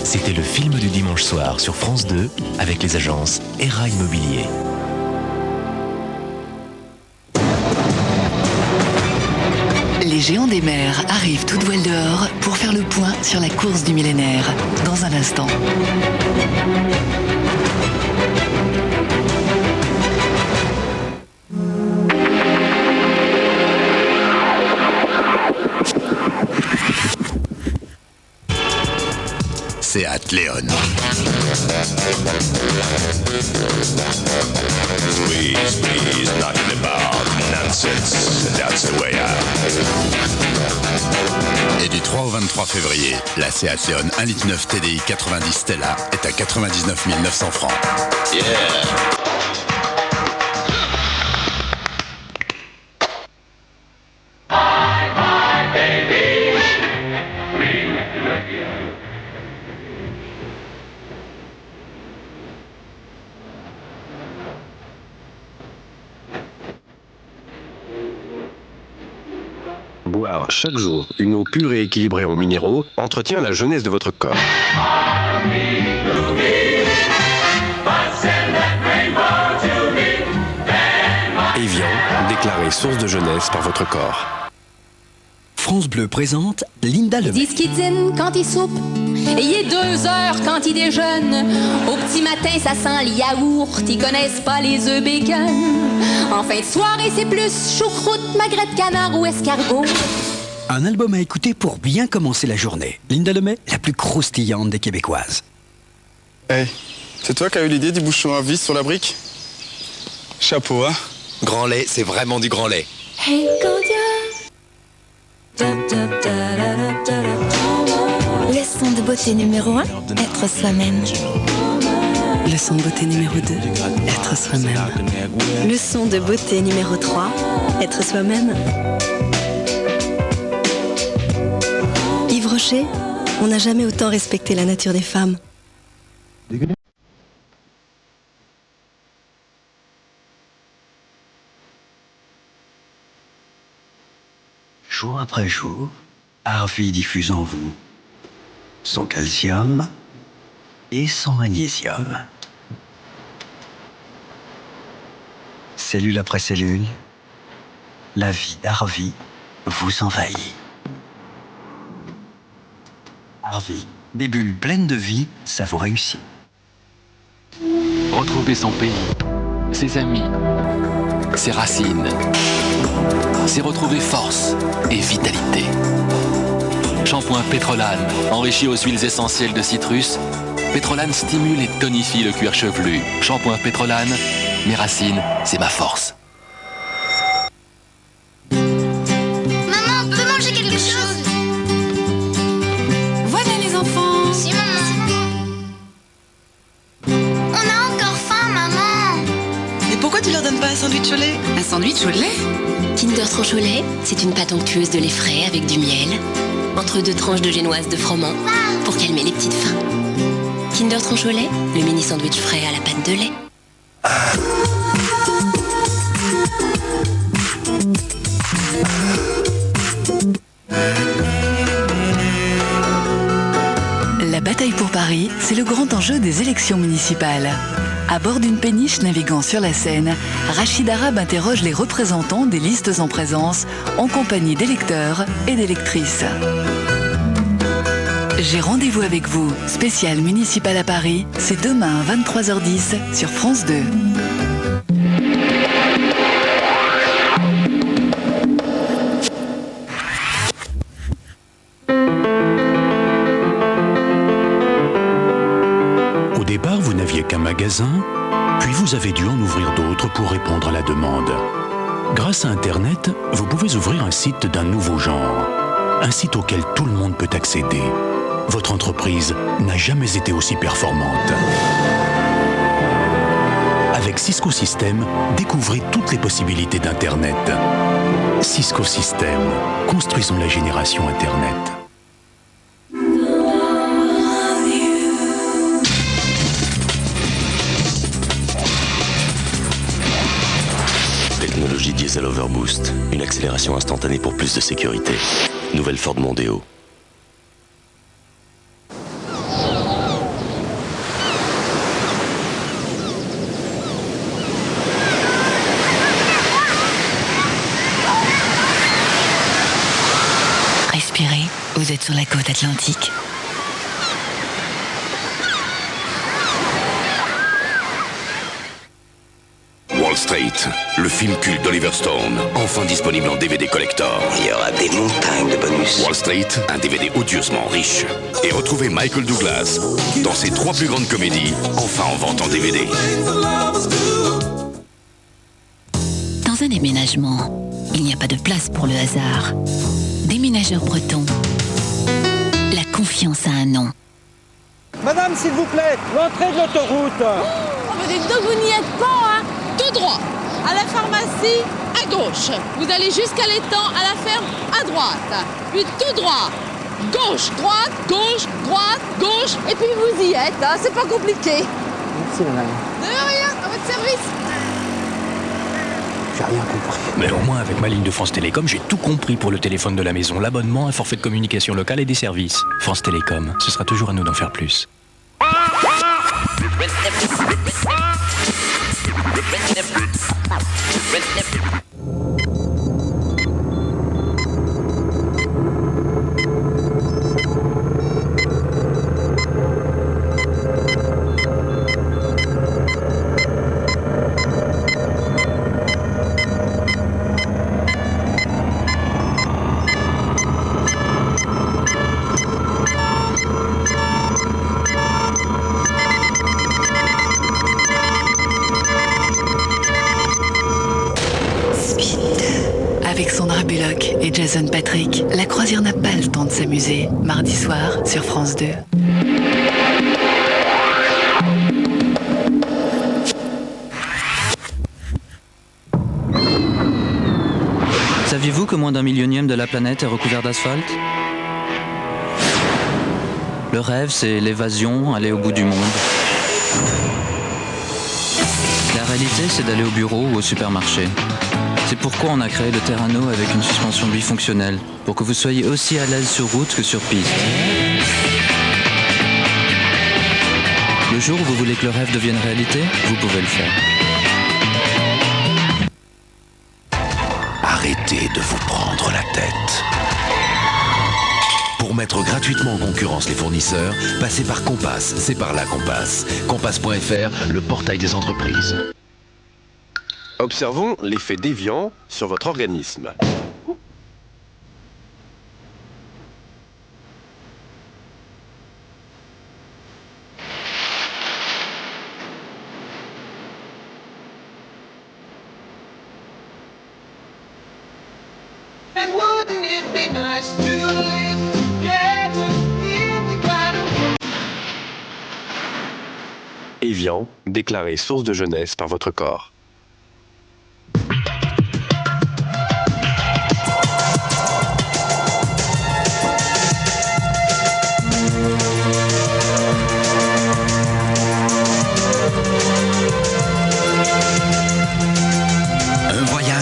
C'était le film du dimanche soir sur France 2 avec les agences ERA Immobilier. Les géants des mers arrivent toutes voiles dehors pour faire le point sur la course du millénaire. Dans un instant. Seat Leon. Please, please, nothing about nonsense. That's the way out. Et du 3 au 23 février, la Seat Leon 1,9 litre TDI 90 Stella est à 99 900 francs. Yeah. Boire chaque jour une eau pure et équilibrée en minéraux entretient la jeunesse de votre corps. Evian, déclaré source de jeunesse par votre corps. France Bleu présente Linda Lemay. Ils disent qu'ils dînent quand ils soupent, et il est 2 heures quand ils déjeunent. Au petit matin, ça sent le yaourt, ils connaissent pas les œufs bacon. En fin de soirée, c'est plus choucroute, magret de canard ou escargot. Un album à écouter pour bien commencer la journée. Linda Lemay, la plus croustillante des Québécoises. Hey, c'est toi qui as eu l'idée du bouchon à vis sur la brique? Chapeau, hein? Grand lait, c'est vraiment du grand lait. Hey, Leçon de beauté numéro 1, être soi-même. Leçon de beauté numéro 2, être soi-même. Leçon de beauté numéro 3, être soi-même. Yves Rocher, on n'a jamais autant respecté la nature des femmes. Jour après jour, Harvey diffuse en vous son calcium et son magnésium. Cellule après cellule, la vie d'Harvey vous envahit. Harvey, des bulles pleines de vie, ça vous réussit. Retrouver son pays, ses amis, ses racines. C'est retrouver force et vitalité. Shampoing Pétrolane, enrichi aux huiles essentielles de citrus. Pétrolane stimule et tonifie le cuir chevelu. Shampoing Pétrolane, mes racines, c'est ma force. Maman, on peut manger quelque chose? Voilà les enfants. Si, maman. On a encore faim, maman. Et pourquoi tu leur donnes pas un sandwich au lait? Un sandwich au lait? Kinder Tranche au lait, c'est une pâte onctueuse de lait frais avec du miel, entre 2 tranches de génoise de froment, pour calmer les petites faims. Kinder Tranche au lait, le mini sandwich frais à la pâte de lait. La bataille pour Paris, c'est le grand enjeu des élections municipales. À bord d'une péniche naviguant sur la Seine, Rachid Arabe interroge les représentants des listes en présence en compagnie d'électeurs et d'électrices. J'ai rendez-vous avec vous, spécial municipal à Paris, c'est demain à 23h10 sur France 2. Au départ, vous n'aviez qu'un magasin, puis vous avez dû en ouvrir d'autres pour répondre à la demande. Grâce à Internet, vous pouvez ouvrir un site d'un nouveau genre, un site auquel tout le monde peut accéder. Votre entreprise n'a jamais été aussi performante. Avec Cisco System, découvrez toutes les possibilités d'Internet. Cisco System, construisons la génération Internet. Technologie Diesel Overboost, une accélération instantanée pour plus de sécurité. Nouvelle Ford Mondeo. sur la côte atlantique. Wall Street, le film culte d'Oliver Stone, enfin disponible en DVD collector. Il y aura des montagnes de bonus. Wall Street, un DVD odieusement riche. Et retrouvez Michael Douglas dans ses 3 plus grandes comédies, enfin en vente en DVD. Dans un déménagement, il n'y a pas de place pour le hasard. Déménageurs bretons. La confiance a un nom. Madame, s'il vous plaît, l'entrée de l'autoroute. Oh, mais dites donc, vous n'y êtes pas, hein. Tout droit, à la pharmacie, à gauche. Vous allez jusqu'à l'étang, à la ferme, à droite. Puis tout droit. Gauche, droite, gauche, et puis vous y êtes, hein. C'est pas compliqué. Merci, madame. De rien, à votre service. J'ai rien compris. Mais au moins, avec ma ligne de France Télécom, j'ai tout compris pour le téléphone de la maison, l'abonnement, un forfait de communication locale et des services. France Télécom, ce sera toujours à nous d'en faire plus. Avec Sandra Bullock et Jason Patrick, la croisière n'a pas le temps de s'amuser. Mardi soir sur France 2. Saviez-vous que moins d'un millionième de la planète est recouvert d'asphalte? Le rêve, c'est l'évasion, aller au bout du monde. La réalité, c'est d'aller au bureau ou au supermarché. C'est pourquoi on a créé le Terrano avec une suspension bifonctionnelle, pour que vous soyez aussi à l'aise sur route que sur piste. Le jour où vous voulez que le rêve devienne réalité, vous pouvez le faire. Arrêtez de vous prendre la tête. Pour mettre gratuitement en concurrence les fournisseurs, passez par Compass, c'est par là qu'on passe. Compass.fr, le portail des entreprises. Observons l'effet déviant sur votre organisme. Evian, déclaré source de jeunesse par votre corps.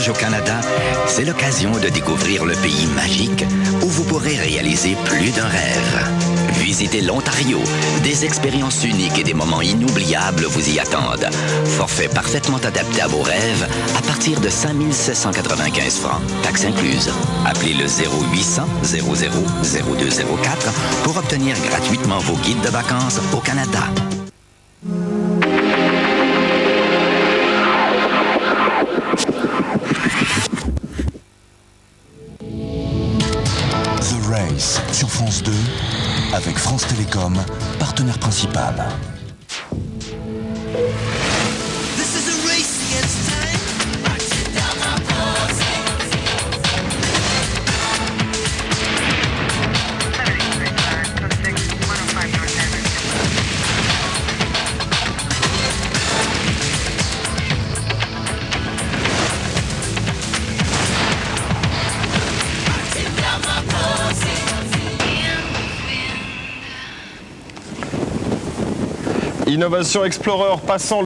Au Canada, c'est l'occasion de découvrir le pays magique où vous pourrez réaliser plus d'un rêve. Visitez l'Ontario. Des expériences uniques et des moments inoubliables vous y attendent. Forfait parfaitement adapté à vos rêves à partir de 5 795 francs, taxes incluses. Appelez le 0800 00 0204 pour obtenir gratuitement vos guides de vacances au Canada. Sur France 2, avec France Télécom, partenaire principal. Innovation Explorer passant